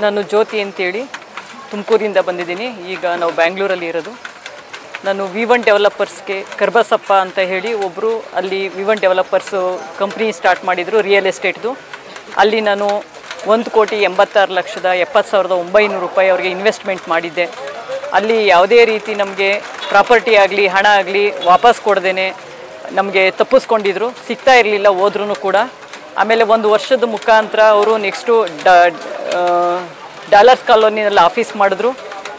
ನಾನು ಜ್ಯೋತಿ ಅಂತೇಳಿ ತುಮಕೂರಿಂದ ಬಂದಿದ್ದೀನಿ. ಈಗ ನಾವು ಬ್ಯಾಂಗ್ಳೂರಲ್ಲಿ ಇರೋದು. ನಾನು V1 ಡೆವಲಪರ್ಸ್ಗೆ ಕರ್ಬಸಪ್ಪ ಅಂತ ಹೇಳಿ ಒಬ್ಬರು ಅಲ್ಲಿ V1 ಡೆವಲಪರ್ಸು ಕಂಪ್ನಿ ಸ್ಟಾರ್ಟ್ ಮಾಡಿದರು ರಿಯಲ್ ಎಸ್ಟೇಟ್ದು. ಅಲ್ಲಿ ನಾನು 1,76,70,900 ರೂಪಾಯಿ ಅವ್ರಿಗೆ ಇನ್ವೆಸ್ಟ್ಮೆಂಟ್ ಮಾಡಿದ್ದೆ. ಅಲ್ಲಿ ಯಾವುದೇ ರೀತಿ ನಮಗೆ ಪ್ರಾಪರ್ಟಿ ಆಗಲಿ ಹಣ ಆಗಲಿ ವಾಪಸ್ ಕೊಡ್ದೇನೆ ನಮಗೆ ತಪ್ಪಿಸ್ಕೊಂಡಿದ್ರು, ಸಿಗ್ತಾ ಇರಲಿಲ್ಲ ಹೋದ್ರೂ ಕೂಡ. ಆಮೇಲೆ 1 ವರ್ಷದ ಮುಖಾಂತರ ಅವರು ನೆಕ್ಸ್ಟು ಡಾಲರ್ಸ್ ಕಾಲೋನಿನಲ್ಲಿ ಆಫೀಸ್ ಮಾಡಿದ್ರು.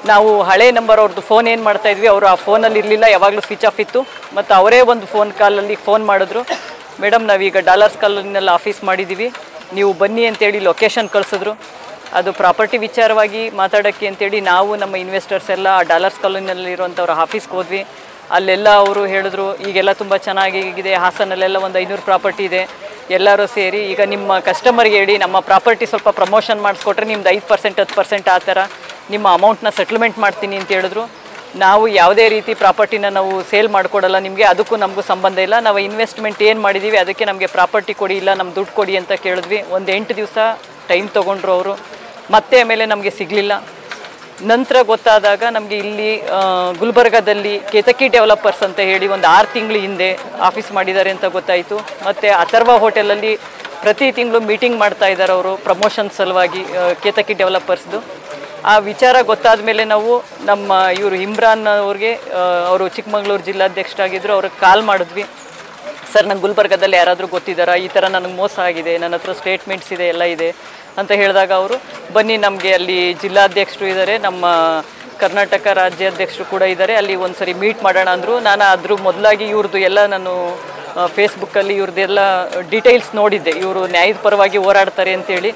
ನಾವು ಹಳೆ ನಂಬರ್ ಅವ್ರದ್ದು ಫೋನ್ ಏನು ಮಾಡ್ತಾಯಿದ್ವಿ, ಅವರು ಆ ಫೋನಲ್ಲಿ ಇರಲಿಲ್ಲ, ಯಾವಾಗಲೂ ಸ್ವಿಚ್ ಆಫ್ ಇತ್ತು. ಮತ್ತು ಅವರೇ ಒಂದು ಕಾಲಲ್ಲಿ ಫೋನ್ ಮಾಡಿದ್ರು, ಮೇಡಮ್ ನಾವೀಗ ಡಾಲರ್ಸ್ ಕಾಲೋನಿನಲ್ಲಿ ಆಫೀಸ್ ಮಾಡಿದ್ದೀವಿ, ನೀವು ಬನ್ನಿ ಅಂತೇಳಿ ಲೊಕೇಶನ್ ಕಳಿಸಿದ್ರು. ಅದು ಪ್ರಾಪರ್ಟಿ ವಿಚಾರವಾಗಿ ಮಾತಾಡೋಕ್ಕೆ ಅಂತೇಳಿ ನಾವು ನಮ್ಮ ಇನ್ವೆಸ್ಟರ್ಸ್ ಎಲ್ಲ ಆ ಡಾಲರ್ಸ್ ಕಾಲೋನಿಯಲ್ಲಿರುವಂಥವ್ರ ಆಫೀಸ್ಗೆ ಹೋದ್ವಿ. ಅಲ್ಲೆಲ್ಲ ಅವರು ಹೇಳಿದ್ರು ಈಗೆಲ್ಲ ತುಂಬ ಚೆನ್ನಾಗಿದೆ, ಹಾಸನಲ್ಲೆಲ್ಲ ಒಂದು 500 ಪ್ರಾಪರ್ಟಿ ಇದೆ, ಎಲ್ಲರೂ ಸೇರಿ ಈಗ ನಿಮ್ಮ ಕಸ್ಟಮರ್ಗೆ ಹೇಳಿ ನಮ್ಮ ಪ್ರಾಪರ್ಟಿ ಸ್ವಲ್ಪ ಪ್ರಮೋಷನ್ ಮಾಡಿಸ್ಕೊಟ್ರೆ ನಿಮ್ದು 5% 10% ಆ ಥರ ನಿಮ್ಮ ಅಮೌಂಟ್ನ ಸೆಟ್ಲ್ಮೆಂಟ್ ಮಾಡ್ತೀನಿ ಅಂತ ಹೇಳಿದ್ರು. ನಾವು ಯಾವುದೇ ರೀತಿ ಪ್ರಾಪರ್ಟಿನ ನಾವು ಸೇಲ್ ಮಾಡಿಕೊಡಲ್ಲ ನಿಮಗೆ, ಅದಕ್ಕೂ ನಮಗೂ ಸಂಬಂಧ ಇಲ್ಲ, ನಾವು ಇನ್ವೆಸ್ಟ್ಮೆಂಟ್ ಏನು ಮಾಡಿದ್ದೀವಿ ಅದಕ್ಕೆ ನಮಗೆ ಪ್ರಾಪರ್ಟಿ ಕೊಡಿ, ಇಲ್ಲ ನಮ್ಮ ದುಡ್ಡು ಕೊಡಿ ಅಂತ ಕೇಳಿದ್ವಿ. ಒಂದು 8 ದಿವಸ ಟೈಮ್ ತೊಗೊಂಡ್ರು ಅವರು. ಮತ್ತೆ ಆಮೇಲೆ ನಮಗೆ ಸಿಗಲಿಲ್ಲ. ನಂತರ ಗೊತ್ತಾದಾಗ ನಮಗೆ ಇಲ್ಲಿ ಗುಲ್ಬರ್ಗಾದಲ್ಲಿ ಕೇತಕಿ ಡೆವಲಪರ್ಸ್ ಅಂತ ಹೇಳಿ ಒಂದು 6 ತಿಂಗಳು ಹಿಂದೆ ಆಫೀಸ್ ಮಾಡಿದ್ದಾರೆ ಅಂತ ಗೊತ್ತಾಯಿತು. ಮತ್ತು ಅಥರ್ವ ಹೋಟೆಲಲ್ಲಿ ಪ್ರತಿ ತಿಂಗಳು ಮೀಟಿಂಗ್ ಮಾಡ್ತಾ ಇದ್ದಾರೆ ಅವರು ಪ್ರಮೋಷನ್ ಸಲುವಾಗಿ ಕೇತಕಿ ಡೆವಲಪರ್ಸ್ದು. ಆ ವಿಚಾರ ಗೊತ್ತಾದ ಮೇಲೆ ನಾವು ನಮ್ಮ ಇವರು ಇಮ್ರಾನ್ ಅವ್ರಿಗೆ, ಅವರು ಚಿಕ್ಕಮಗಳೂರು ಜಿಲ್ಲಾಧ್ಯಕ್ಷರಾಗಿದ್ದರು, ಅವ್ರಿಗೆ ಕಾಲ್ ಮಾಡಿದ್ವಿ. ಸರ್ ನಂಗೆ ಗುಲ್ಬರ್ಗಾದಲ್ಲಿ ಯಾರಾದರೂ ಗೊತ್ತಿದ್ದಾರಾ, ಈ ಥರ ನನಗೆ ಮೋಸ ಆಗಿದೆ, ನನ್ನ ಹತ್ರ ಸ್ಟೇಟ್ಮೆಂಟ್ಸ್ ಇದೆ ಎಲ್ಲ ಇದೆ ಅಂತ ಹೇಳಿದಾಗ ಅವರು ಬನ್ನಿ ನಮಗೆ ಅಲ್ಲಿ ಜಿಲ್ಲಾಧ್ಯಕ್ಷರು ಇದ್ದಾರೆ, ನಮ್ಮ ಕರ್ನಾಟಕ ರಾಜ್ಯಾಧ್ಯಕ್ಷರು ಕೂಡ ಇದ್ದಾರೆ, ಅಲ್ಲಿ ಒಂದು ಸರಿ ಮೀಟ್ ಮಾಡೋಣ ಅಂದರು. ನಾನು ಅದ್ರ ಮೊದಲಾಗಿ ಇವ್ರದ್ದು ಎಲ್ಲ ನಾನು ಫೇಸ್ಬುಕ್ಕಲ್ಲಿ ಇವ್ರದ್ದೆಲ್ಲ ಡೀಟೇಲ್ಸ್ ನೋಡಿದ್ದೆ, ಇವರು ನ್ಯಾಯದ ಪರವಾಗಿ ಹೋರಾಡ್ತಾರೆ ಅಂತೇಳಿ.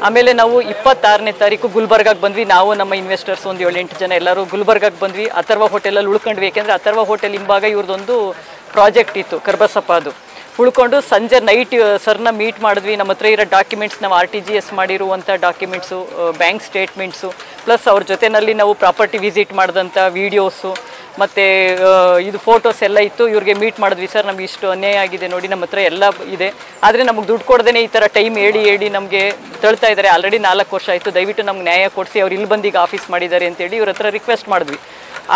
ಆಮೇಲೆ ನಾವು 26ನೇ ತಾರೀಕು ಗುಲ್ಬರ್ಗಾಗೆ ಬಂದ್ವಿ. ನಾವು ನಮ್ಮ ಇನ್ವೆಸ್ಟರ್ಸ್ ಒಂದು 7-8 ಜನ ಎಲ್ಲರೂ ಗುಲ್ಬರ್ಗಾಗೆ ಬಂದ್ವಿ. ಅಥರ್ವ ಹೋಟೆಲಲ್ಲಿ ಉಳ್ಕೊಂಡ್ವಿ. ಏಕೆಂದರೆ ಅಥರ್ವ ಹೋಟೆಲ್ ಹಿಂಭಾಗ ಇವ್ರದ್ದೊಂದು ಪ್ರಾಜೆಕ್ಟ್ ಇತ್ತು ಕರ್ಬಸಪ್ಪ, ಅದು ಉಳ್ಕೊಂಡು ಸಂಜೆ ನೈಟ್ ಸರ್ನ ಮೀಟ್ ಮಾಡಿದ್ವಿ. ನಮ್ಮ ಹತ್ರ ಇರೋ ಡಾಕ್ಯುಮೆಂಟ್ಸ್, ನಾವು RTGS ಮಾಡಿರುವಂಥ ಡಾಕ್ಯುಮೆಂಟ್ಸು, ಬ್ಯಾಂಕ್ ಸ್ಟೇಟ್ಮೆಂಟ್ಸು, ಪ್ಲಸ್ ಅವ್ರ ಜೊತೆಯಲ್ಲಿ ನಾವು ಪ್ರಾಪರ್ಟಿ ವಿಸಿಟ್ ಮಾಡಿದಂಥ ವೀಡಿಯೋಸು ಮತ್ತು ಇದು ಫೋಟೋಸ್ ಎಲ್ಲ ಇತ್ತು. ಇವ್ರಿಗೆ ಮೀಟ್ ಮಾಡಿದ್ವಿ. ಸರ್ ನಮ್ಗೆ ಇಷ್ಟು ಅನ್ಯಾಯ ಆಗಿದೆ ನೋಡಿ, ನಮ್ಮ ಹತ್ರ ಎಲ್ಲ ಇದೆ, ಆದರೆ ನಮಗೆ ದುಡ್ಡು ಕೊಡ್ದೇ ಈ ಥರ ಟೈಮ್ ಹೇಳಿ ನಮಗೆ ತಳ್ತಾ ಇದ್ದಾರೆ. ಆಲ್ರೆಡಿ 4 ವರ್ಷ ಆಯಿತು, ದಯವಿಟ್ಟು ನಮ್ಗೆ ನ್ಯಾಯ ಕೊಡಿಸಿ, ಅವ್ರು ಇಲ್ಲಿ ಬಂದೀಗ ಆಫೀಸ್ ಮಾಡಿದ್ದಾರೆ ಅಂತೇಳಿ ಇವ್ರ ಹತ್ರ ರಿಕ್ವೆಸ್ಟ್ ಮಾಡಿದ್ವಿ.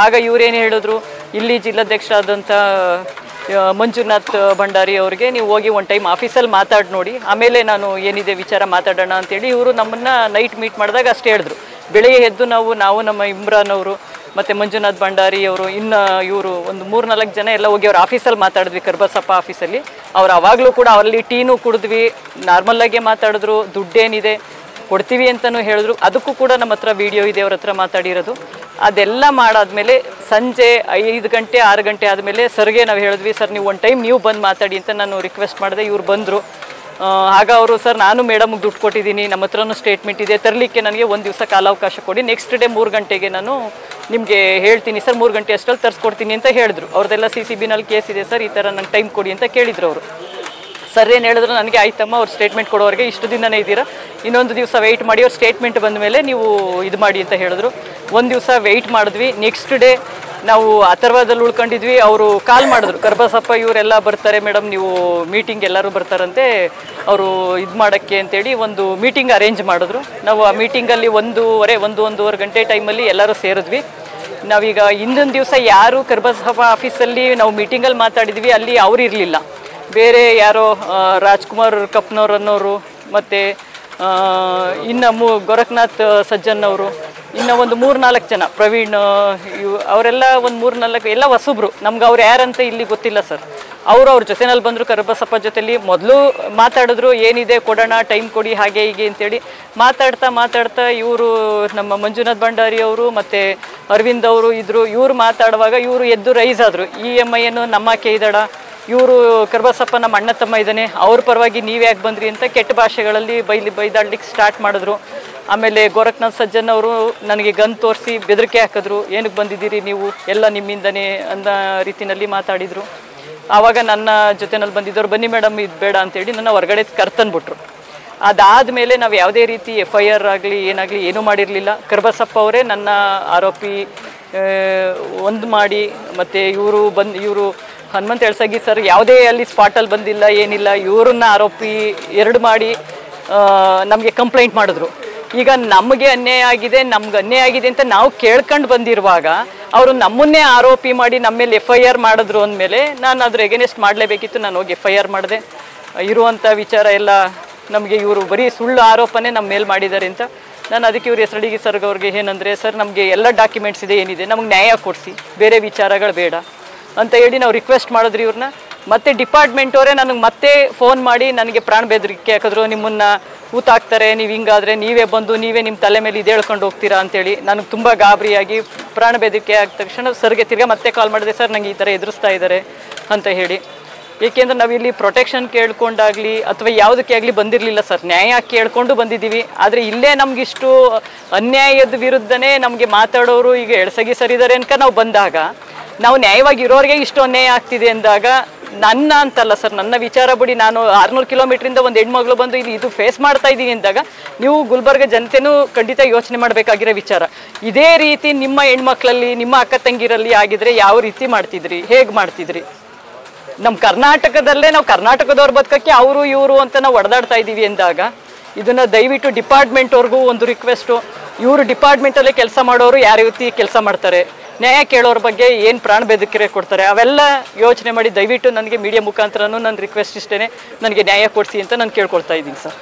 ಆಗ ಇವರೇನು ಹೇಳಿದ್ರು, ಇಲ್ಲಿ ಜಿಲ್ಲಾಧ್ಯಕ್ಷರಾದಂಥ ಮಂಜುನಾಥ್ ಭಂಡಾರಿ ಅವ್ರಿಗೆ ನೀವು ಹೋಗಿ ಒಂದು ಟೈಮ್ ಆಫೀಸಲ್ಲಿ ಮಾತಾಡಿ ನೋಡಿ, ಆಮೇಲೆ ನಾನು ಏನಿದೆ ವಿಚಾರ ಮಾತಾಡೋಣ ಅಂತೇಳಿ ಇವರು ನಮ್ಮನ್ನು ನೈಟ್ ಮೀಟ್ ಮಾಡಿದಾಗ ಅಷ್ಟೇ ಹೇಳಿದ್ರು. ಬೆಳಗ್ಗೆ ಎದ್ದು ನಾವು ನಮ್ಮ ಇಮ್ರಾನ್ ಅವರು ಮತ್ತು ಮಂಜುನಾಥ್ ಭಂಡಾರಿ ಅವರು ಇನ್ನು ಇವರು ಒಂದು 3-4 ಜನ ಎಲ್ಲ ಹೋಗಿ ಅವ್ರ ಆಫೀಸಲ್ಲಿ ಮಾತಾಡಿದ್ವಿ, ಕರ್ಬಸಪ್ಪ ಆಫೀಸಲ್ಲಿ. ಅವ್ರು ಆವಾಗಲೂ ಕೂಡ ಅಲ್ಲಿ ಟೀನೂ ಕುಡಿದ್ವಿ, ನಾರ್ಮಲ್ಲಾಗೆ ಮಾತಾಡಿದ್ರು, ದುಡ್ಡೇನಿದೆ ಕೊಡ್ತೀವಿ ಅಂತಲೂ ಹೇಳಿದ್ರು. ಅದಕ್ಕೂ ಕೂಡ ನಮ್ಮ ಹತ್ರ ವೀಡಿಯೋ ಇದೆ, ಅವ್ರ ಹತ್ರ ಮಾತಾಡಿರೋದು. ಅದೆಲ್ಲ ಮಾಡಾದ್ಮೇಲೆ ಸಂಜೆ 5 ಗಂಟೆ 6 ಗಂಟೆ ಆದಮೇಲೆ ಸರ್ಗೆ ನಾವು ಹೇಳಿದ್ವಿ, ಸರ್ ನೀವು ಒಂದು ಟೈಮ್ ನೀವು ಬಂದು ಮಾತಾಡಿ ಅಂತ ನಾನು ರಿಕ್ವೆಸ್ಟ್ ಮಾಡಿದೆ. ಇವ್ರು ಬಂದರು. ಆಗ ಅವರು, ಸರ್ ನಾನು ಮೇಡಮ್ಗೆ ದುಡ್ಡು ಕೊಟ್ಟಿದ್ದೀನಿ, ನಮ್ಮ ಹತ್ರನೂ ಸ್ಟೇಟ್ಮೆಂಟ್ ಇದೆ, ತರಲಿಕ್ಕೆ ನನಗೆ 1 ದಿವಸ ಕಾಲಾವಕಾಶ ಕೊಡಿ, ನೆಕ್ಸ್ಟ್ ಡೇ 3 ಗಂಟೆಗೆ ನಾನು ನಿಮಗೆ ಹೇಳ್ತೀನಿ ಸರ್, 3 ಗಂಟೆ ಅಷ್ಟರಲ್ಲಿ ತರಿಸ್ಕೊಡ್ತೀನಿ ಅಂತ ಹೇಳಿದ್ರು. ಅವ್ರದ್ದೆಲ್ಲ CCBನಲ್ಲಿ ಕೇಸ್ ಇದೆ ಸರ್, ಈ ಥರ ನಂಗೆ ಟೈಮ್ ಕೊಡಿ ಅಂತ ಕೇಳಿದ್ರು ಅವರು. ಸರ್ ಏನು ಹೇಳಿದ್ರು, ನನಗೆ ಆಯ್ತಮ್ಮ, ಅವ್ರು ಸ್ಟೇಟ್ಮೆಂಟ್ ಕೊಡೋರಿಗೆ ಇಷ್ಟು ದಿನನೇ ಇದ್ದೀರಾ, ಇನ್ನೊಂದು ದಿವಸ ವೆಯ್ಟ್ ಮಾಡಿ, ಅವ್ರು ಸ್ಟೇಟ್ಮೆಂಟ್ ಬಂದ ಮೇಲೆ ನೀವು ಇದು ಮಾಡಿ ಅಂತ ಹೇಳಿದ್ರು. 1 ದಿವಸ ವೆಯ್ಟ್ ಮಾಡಿದ್ವಿ. ನೆಕ್ಸ್ಟ್ ಡೇ ನಾವು ಅಥರ್ವದಲ್ಲಿ ಉಳ್ಕೊಂಡಿದ್ವಿ. ಅವರು ಕಾಲ್ ಮಾಡಿದ್ರು, ಕರ್ಬಸಪ್ಪ ಇವರೆಲ್ಲ ಬರ್ತಾರೆ ಮೇಡಮ್, ನೀವು ಮೀಟಿಂಗ್ ಎಲ್ಲರೂ ಬರ್ತಾರಂತೆ, ಅವರು ಇದು ಮಾಡೋಕ್ಕೆ ಅಂತೇಳಿ ಒಂದು ಮೀಟಿಂಗ್ ಅರೇಂಜ್ ಮಾಡಿದ್ರು. ನಾವು ಆ ಮೀಟಿಂಗಲ್ಲಿ 1:30 ಗಂಟೆ ಟೈಮಲ್ಲಿ ಎಲ್ಲರೂ ಸೇರಿದ್ವಿ. ನಾವೀಗ ಹಿಂದೊಂದು ದಿವಸ ಯಾರು ಕರ್ಬಸಪ್ಪ ಆಫೀಸಲ್ಲಿ ನಾವು ಮೀಟಿಂಗಲ್ಲಿ ಮಾತಾಡಿದ್ವಿ, ಅಲ್ಲಿ ಅವ್ರು ಇರಲಿಲ್ಲ, ಬೇರೆ ಯಾರೋ ರಾಜ್ಕುಮಾರ್ ಕಪ್ನವ್ರು ಅನ್ನೋರು, ಮತ್ತು ಇನ್ನು ಗೋರಖ್ನಾಥ್ ಸಜ್ಜನ್ ಅವರು, ಇನ್ನು ಒಂದು 3-4 ಜನ, ಪ್ರವೀಣ್, ಅವರೆಲ್ಲ ಒಂದು 3-4 ಎಲ್ಲ ಹೊಸಬ್ರು, ನಮ್ಗೆ ಅವ್ರು ಯಾರಂತ ಇಲ್ಲಿ ಗೊತ್ತಿಲ್ಲ ಸರ್. ಅವ್ರ ಜೊತೆನಲ್ಲಿ ಬಂದರು, ಕರ್ಬಸಪ್ಪ ಜೊತೆಲಿ ಮೊದಲು ಮಾತಾಡಿದ್ರು, ಏನಿದೆ ಕೊಡೋಣ, ಟೈಮ್ ಕೊಡಿ, ಹಾಗೆ ಹೀಗೆ ಅಂತೇಳಿ ಮಾತಾಡ್ತಾ ಇವರು ನಮ್ಮ ಮಂಜುನಾಥ್ ಭಂಡಾರಿ ಅವರು ಮತ್ತು ಅರವಿಂದ್ ಅವರು ಇದ್ದರು. ಇವರು ಮಾತಾಡುವಾಗ ಇವರು ಎದ್ದು ರೈಸ್ ಆದರು, EMI ಏನು ನಮ್ಮಕ್ಕೆ ಇದ್ದಾಡ, ಇವರು ಕರ್ಬಸಪ್ಪ ನಮ್ಮ ಅಣ್ಣ ತಮ್ಮ ಇದ್ದಾನೆ, ಅವ್ರ ಪರವಾಗಿ ನೀವು ಯಾಕೆ ಬಂದ್ರಿ ಅಂತ ಕೆಟ್ಟ ಭಾಷೆಗಳಲ್ಲಿ ಬೈದಾಡ್ಲಿಕ್ಕೆ ಸ್ಟಾರ್ಟ್ ಮಾಡಿದ್ರು. ಆಮೇಲೆ ಗೋರಖ್ನಾಥ್ ಸಜ್ಜನ್ ಅವರು ನನಗೆ ಗನ್ ತೋರಿಸಿ ಬೆದರಿಕೆ ಹಾಕಿದ್ರು, ಏನಕ್ಕೆ ಬಂದಿದ್ದೀರಿ ನೀವು, ಎಲ್ಲ ನಿಮ್ಮಿಂದನೇ ಅನ್ನೋ ರೀತಿಯಲ್ಲಿ ಮಾತಾಡಿದರು. ಆವಾಗ ನನ್ನ ಜೊತೆನಲ್ಲಿ ಬಂದಿದ್ದವ್ರು, ಬನ್ನಿ ಮೇಡಮ್ ಇದು ಬೇಡ ಅಂತೇಳಿ ನನ್ನ ಹೊರಗಡೆ ಕರ್ತಂದ್ಬಿಟ್ರು. ಅದಾದಮೇಲೆ ನಾವು ಯಾವುದೇ ರೀತಿ FIR ಆಗಲಿ ಏನಾಗಲಿ ಏನೂ ಮಾಡಿರಲಿಲ್ಲ. ಕರ್ಬಸಪ್ಪ ಅವರೇ ನನ್ನ ಆರೋಪಿ ಒಂದು ಮಾಡಿ, ಮತ್ತು ಇವರು ಹನುಮಂತ ಎಳ್ಸಗಿ ಸರ್ ಯಾವುದೇ ಅಲ್ಲಿ ಸ್ಪಾಟಲ್ಲಿ ಬಂದಿಲ್ಲ, ಏನಿಲ್ಲ, ಇವ್ರನ್ನ ಆರೋಪಿ 2 ಮಾಡಿ ನಮಗೆ ಕಂಪ್ಲೇಂಟ್ ಮಾಡಿದ್ರು. ಈಗ ನಮಗೆ ಅನ್ಯಾಯ ಆಗಿದೆ, ನಮ್ಗೆ ಅನ್ಯಾಯ ಆಗಿದೆ ಅಂತ ನಾವು ಕೇಳ್ಕೊಂಡು ಬಂದಿರುವಾಗ ಅವರು ನಮ್ಮನ್ನೇ ಆರೋಪಿ ಮಾಡಿ ನಮ್ಮ ಮೇಲೆ FIR ಮಾಡಿದ್ರು ಅಂದಮೇಲೆ ನಾನು ಅದ್ರ ಎಗೇನೆಸ್ಟ್ ಮಾಡಲೇಬೇಕಿತ್ತು. ನಾನು ಹೋಗಿ FIR ಮಾಡಿದೆ. ಇರುವಂಥ ವಿಚಾರ ಎಲ್ಲ ನಮಗೆ ಇವರು ಬರೀ ಸುಳ್ಳು ಆರೋಪನೇ ನಮ್ಮ ಮೇಲೆ ಮಾಡಿದ್ದಾರೆ ಅಂತ ನಾನು ಅದಕ್ಕೆ ಇವರು SRD ಸರ್ಗೆ ಅವ್ರಿಗೆ ಏನಂದರೆ, ಸರ್ ನಮಗೆ ಎಲ್ಲ ಡಾಕ್ಯುಮೆಂಟ್ಸ್ ಇದೆ, ಏನಿದೆ ನಮಗೆ ನ್ಯಾಯ ಕೊಡಿಸಿ, ಬೇರೆ ವಿಚಾರಗಳು ಬೇಡ ಅಂತ ಹೇಳಿ ನಾವು ರಿಕ್ವೆಸ್ಟ್ ಮಾಡಿದ್ರಿ ಇವ್ರನ್ನ. ಮತ್ತು ಡಿಪಾರ್ಟ್ಮೆಂಟ್ ಅವರೇ ನನಗೆ ಮತ್ತೆ ಫೋನ್ ಮಾಡಿ ನನಗೆ ಪ್ರಾಣ ಬೆದರಿಕೆ ಹಾಕಿದ್ರು, ನಿಮ್ಮನ್ನು ಊತಾಕ್ತಾರೆ, ನೀವು ಹಿಂಗಾದರೆ ನೀವೇ ಬಂದು ನೀವೇ ನಿಮ್ಮ ತಲೆ ಮೇಲೆ ಇದು ಹೇಳ್ಕೊಂಡು ಹೋಗ್ತೀರಾ ಅಂತೇಳಿ. ನನಗೆ ತುಂಬ ಗಾಬರಿಯಾಗಿ ಪ್ರಾಣ ಬೆದರಿಕೆ ಆದ ತಕ್ಷಣ ಸರ್ಗೆ ತಿರ್ಗಾ ಮತ್ತೆ ಕಾಲ್ ಮಾಡಿದೆ, ಸರ್ ನನಗೆ ಈ ಥರ ಎದುರಿಸ್ತಾ ಇದ್ದಾರೆ ಅಂತ ಹೇಳಿ. ಏಕೆಂದರೆ ನಾವಿಲ್ಲಿ ಪ್ರೊಟೆಕ್ಷನ್ ಕೇಳ್ಕೊಂಡಾಗಲಿ ಅಥವಾ ಯಾವುದಕ್ಕೆ ಆಗಲಿ ಬಂದಿರಲಿಲ್ಲ ಸರ್, ನ್ಯಾಯ ಕೇಳ್ಕೊಂಡು ಬಂದಿದ್ದೀವಿ. ಆದರೆ ಇಲ್ಲೇ ನಮಗಿಷ್ಟು ಅನ್ಯಾಯದ ವಿರುದ್ಧನೇ ನಮಗೆ ಮಾತಾಡೋರು ಈಗ ಎಳ್ಸಗಿ ಸರಿದ್ದಾರೆ ಅನ್ಕ ನಾವು ಬಂದಾಗ, ನಾವು ನ್ಯಾಯವಾಗಿ ಇರೋರಿಗೆ ಇಷ್ಟು ಅನ್ಯಾಯ ಆಗ್ತಿದೆ ಅಂದಾಗ ನನ್ನ ಅಂತಲ್ಲ ಸರ್, ನನ್ನ ವಿಚಾರ ಬಿಡಿ, ನಾನು 600 ಕಿಲೋಮೀಟ್ರಿಂದ ಒಂದು ಹೆಣ್ಮಗಳು ಬಂದು ಇಲ್ಲಿ ಇದು ಫೇಸ್ ಮಾಡ್ತಾ ಇದ್ದೀನಿ ಅಂದಾಗ ನೀವು ಗುಲ್ಬರ್ಗ ಜನತೆನೂ ಖಂಡಿತ ಯೋಚನೆ ಮಾಡಬೇಕಾಗಿರೋ ವಿಚಾರ. ಇದೇ ರೀತಿ ನಿಮ್ಮ ಹೆಣ್ಮಕ್ಳಲ್ಲಿ, ನಿಮ್ಮ ಅಕ್ಕ ತಂಗಿರಲ್ಲಿ ಆಗಿದ್ರೆ ಯಾವ ರೀತಿ ಮಾಡ್ತಿದ್ರಿ, ಹೇಗೆ ಮಾಡ್ತಿದ್ರಿ? ನಮ್ಮ ಕರ್ನಾಟಕದಲ್ಲೇ ನಾವು ಕರ್ನಾಟಕದವ್ರು ಬದುಕಕ್ಕೆ ಅವರು ಇವರು ಅಂತ ನಾವು ಹೊಡೆದಾಡ್ತಾ ಇದ್ದೀವಿ ಅಂದಾಗ ಇದನ್ನು ದಯವಿಟ್ಟು ಡಿಪಾರ್ಟ್ಮೆಂಟ್ವ್ರಿಗೂ ಒಂದು ರಿಕ್ವೆಸ್ಟು, ಇವರು ಡಿಪಾರ್ಟ್ಮೆಂಟಲ್ಲೇ ಕೆಲಸ ಮಾಡೋರು ಯಾವ ರೀತಿ ಕೆಲಸ ಮಾಡ್ತಾರೆ, ನ್ಯಾಯ ಕೇಳೋರ ಬಗ್ಗೆ ಏನು ಪ್ರಾಣ ಬೆದರಿಕೆ ಕೊಡ್ತಾರೆ, ಅವೆಲ್ಲ ಯೋಚನೆ ಮಾಡಿ ದಯವಿಟ್ಟು ನನಗೆ ಮೀಡಿಯಾ ಮುಖಾಂತರನೂ ನನ್ನ ರಿಕ್ವೆಸ್ಟ್ ಇಷ್ಟೇ, ನನಗೆ ನ್ಯಾಯ ಕೊಡಿಸಿ ಅಂತ ನಾನು ಕೇಳ್ಕೊಳ್ತಾ ಇದ್ದೀನಿ ಸರ್.